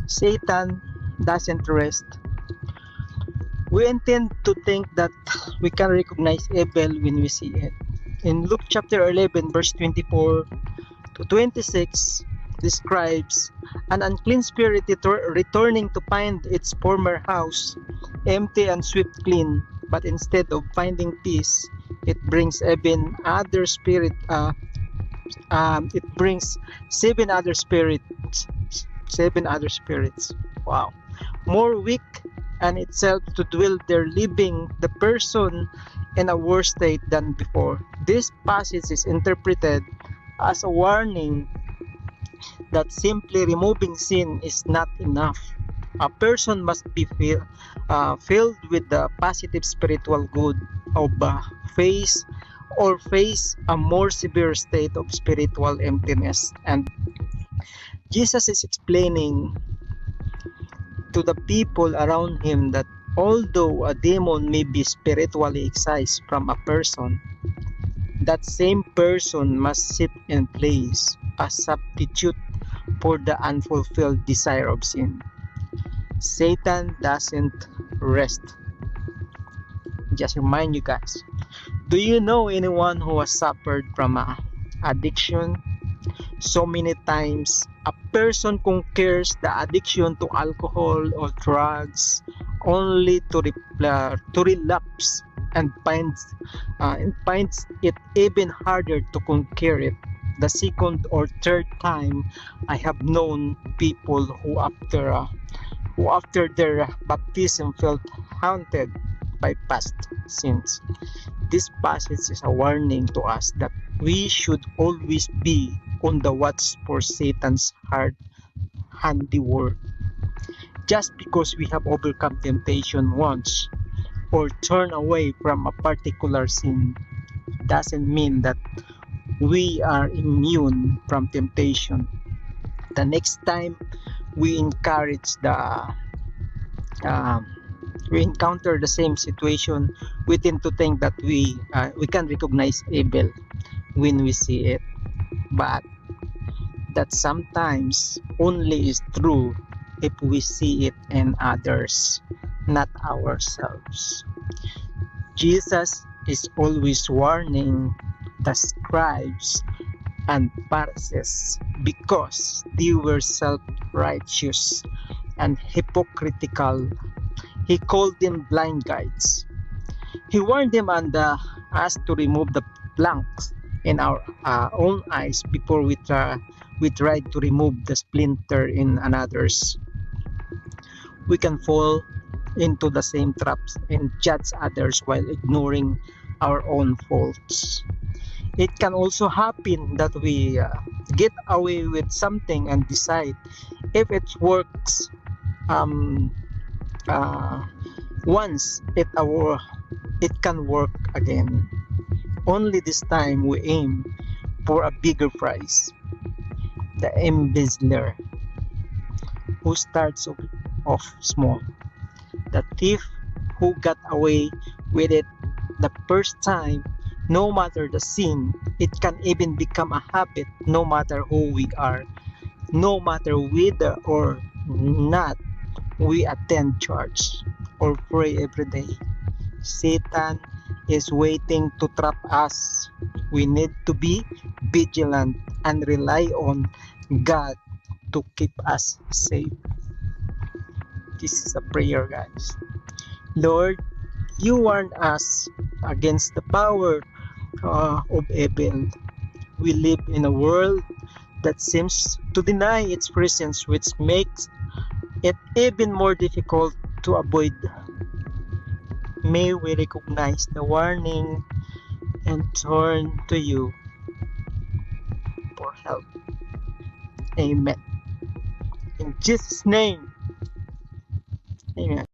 Satan doesn't rest. We intend to think that we can recognize evil when we see it. In Luke chapter 11, verse 24 to 26, describes an unclean spirit returning to find its former house empty and swept clean, but instead of finding peace, it brings even other spirit. It brings seven other spirits. Wow, more weak and itself to dwell there, leaving the person in a worse state than before. This passage is interpreted as a warning that simply removing sin is not enough. A person must be filled with the positive spiritual good of face or face a more severe state of spiritual emptiness. And Jesus is explaining to the people around him that although a demon may be spiritually excised from a person, that same person must sit in place as substitute for the unfulfilled desire of sin. Satan doesn't rest. Just remind you guys. Do you know anyone who has suffered from addiction? So many times, a person conquers the addiction to alcohol or drugs only to relapse and finds it even harder to conquer it. The second or third time, I have known people who after their baptism felt haunted by past sins. This passage is a warning to us that we should always be on the watch for Satan's hard handiwork. Just because we have overcome temptation once or turn away from a particular sin doesn't mean that we are immune from temptation. The next time we we encounter the same situation, we tend to think that we can recognize evil when we see it, but that sometimes only is true if we see it in others, not ourselves. Jesus is always warning the scribes and Pharisees because they were self-righteous and hypocritical. He called them blind guides. He warned them and us to remove the planks in our own eyes before we tried to remove the splinter in another's. We can fall into the same traps and judge others while ignoring our own faults. It can also happen that we get away with something and decide if it works once, it can work again. Only this time we aim for a bigger prize. The embezzler who starts off small. The thief who got away with it the first time, no matter the sin, it can even become a habit no matter who we are, no matter whether or not we attend church or pray every day. Satan is waiting to trap us. We need to be vigilant and rely on God to keep us safe. This is a prayer, guys. Lord, you warn us against the power of evil. We live in a world that seems to deny its presence, which makes it even more difficult to avoid. May we recognize the warning and turn to you for help. Amen. In Jesus' name, amen.